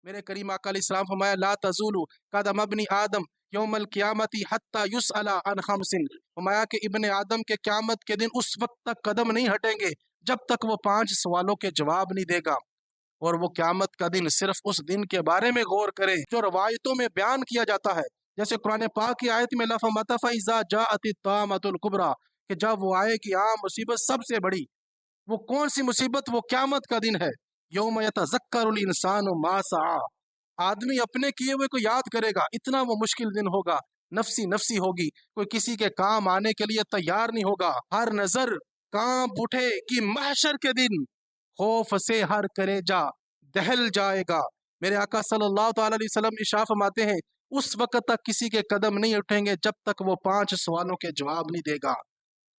میرے کریم آقا علیہ السلام فرمایا لا تزولو قدم ابن آدم یوم القیامتی حتی یسأل عن خمس، فرمایا کہ ابن آدم کے قیامت کے دن اس وقت تک قدم نہیں ہٹیں گے جب تک وہ 5 سوالوں کے جواب نہیں دے گا۔ اور وہ قیامت کا دن صرف اس دن کے بارے میں غور کرے جو روایتوں میں بیان کیا جاتا ہے، جیسے قرآن پاک کی آیت میں لفمت فإذا جاءت الطامة الكبریٰ، کہ جب وہ آئے کہ مصیبت سب سے بڑی، وہ کون سی مصیبت؟ وہ قیامت کا دن ہے۔ یوم یتذکر الانسان ما سعی، آدمی اپنے کیے ہوئے کو یاد کرے گا، اتنا وہ مشکل دن ہوگا، نفسی نفسی ہوگی، کوئی کسی کے کام آنے کے لیے تیار نہیں ہوگا، ہر نظر کانپ اٹھے کہ محشر کے دن خوف سے ہر کلیجہ دہل جائے گا۔ میرے آقا صلی اللہ تعالی علیہ وسلم ارشاد فرماتے ہیں اس وقت تک کسی کے قدم نہیں اٹھیں گے جب تک وہ 5 سوالوں کے جواب نہیں دے گا۔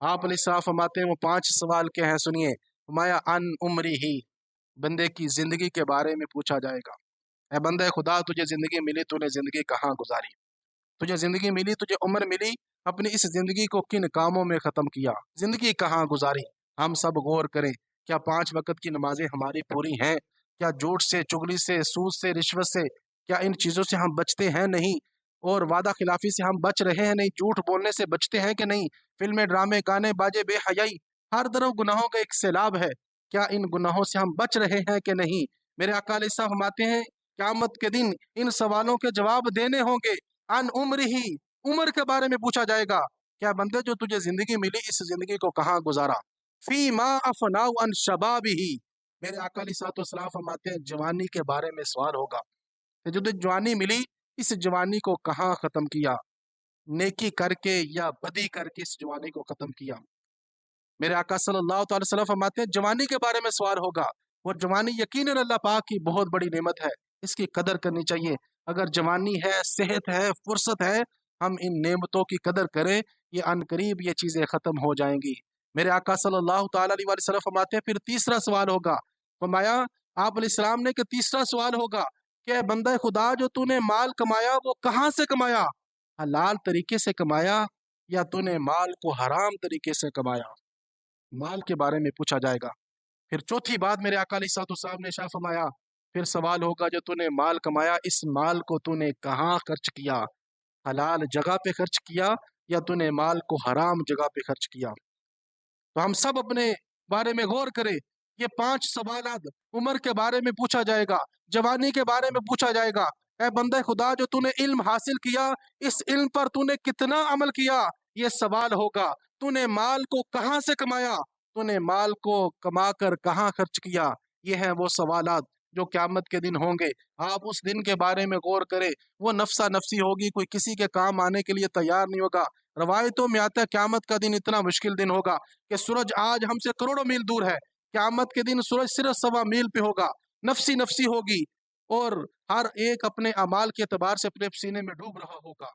آپ علیہ السلام فرماتے ہیں وہ 5 سوال کے ہیں، سنیے۔ فرمایا ان عمری ہی، بندے کی زندگی کے بارے میں پوچھا جائے گا۔ اے بندے خدا، تجھے زندگی ملی، تو نے زندگی کہاں گزاری؟ تجھے زندگی ملی، تجھے عمر ملی، اپنی اس زندگی کو کن کاموں میں ختم کیا؟ زندگی کہاں گزاری؟ ہم سب غور کریں، کیا 5 وقت کی نمازیں ہماری پوری ہیں؟ کیا جھوٹ سے، چغلی سے، سود سے، رشوت سے، کیا ان چیزوں سے ہم بچتے ہیں؟ نہیں۔ اور وعدہ خلافی سے ہم بچ رہے ہیں؟ نہیں۔ جھوٹ بولنے سے بچتے ہیں کہ نہیں؟ فلمیں، ڈرامے، گانے باجے، بے حیائی، ہر طرف گناہوں کا ایک سیلاب ہے، کیا ان گناہوں سے ہم بچ رہے ہیں کہ نہیں؟ میرے آقا علیہ السلام فرماتے ہیں قیامت کے دن ان سوالوں کے جواب دینے ہوں گے۔ ان عمر ہی، عمر کے بارے میں پوچھا جائے گا، کیا بندے جو تجھے زندگی ملی اس زندگی کو کہاں گزارا؟ فی ما افناؤ عن شبابہ، میرے آقا علیہ السلام فرماتے ہیں جوانی کے بارے میں سوال ہوگا کہ جو تجھے جوانی ملی اس جوانی کو کہاں ختم کیا؟ نیکی کر کے یا بدی کر کے اس جوانی کو ختم کیا؟ میرے آقا صلی اللہ تعالی وسلم فرماتے ہیں جوانی کے بارے میں سوال ہوگا، اور جوانی یقیناً اللہ پاک کی بہت بڑی نعمت ہے، اس کی قدر کرنی چاہیے۔ اگر جوانی ہے، صحت ہے، فرصت ہے، ہم ان نعمتوں کی قدر کریں، یہ عن قریب یہ چیزیں ختم ہو جائیں گی۔ میرے آقا صلی اللہ تعالی علیہ وسلم فرماتے ہیں پھر تیسرا سوال ہوگا۔ فرمایا آپ علیہ السلام نے کہ تیسرا سوال ہوگا کہ بندہ خدا جو تو نے مال کمایا وہ کہاں سے کمایا؟ حلال طریقے سے کمایا یا تو نے مال کو حرام طریقے سے کمایا؟ مال کے بارے میں پوچھا جائے گا۔ پھر چوتھی بات میرے آقا علیہ السلام نے شاہ فرمایا پھر سوال ہوگا جو تو نے مال کمایا اس مال کو تو نے کہاں خرچ کیا؟ حلال جگہ پہ خرچ کیا یا تو نے مال کو حرام جگہ پہ خرچ کیا؟ تو ہم سب اپنے بارے میں غور کریں۔ یہ 5 سوالات عمر کے بارے میں پوچھا جائے گا، جوانی کے بارے میں پوچھا جائے گا، اے بندہ خدا جو تو نے علم حاصل کیا اس علم پر تو نے کتنا عمل کیا؟ یہ سوال ہوگا۔ تو نے مال کو کہاں سے کمایا؟ تو نے مال کو کما کر کہاں خرچ کیا؟ یہ ہیں وہ سوالات جو قیامت کے دن ہوں گے۔ آپ اس دن کے بارے میں غور کریں، وہ نفسا نفسی ہوگی، کوئی کسی کے کام آنے کے لیے تیار نہیں ہوگا۔ روایتوں میں آتا ہے قیامت کا دن اتنا مشکل دن ہوگا کہ سورج آج ہم سے کروڑوں میل دور ہے، قیامت کے دن سورج صرف 1.25 میل پہ ہوگا، نفسی نفسی ہوگی، اور ہر ایک اپنے اعمال کے اعتبار سے اپنے سینے میں ڈوب رہا ہوگا۔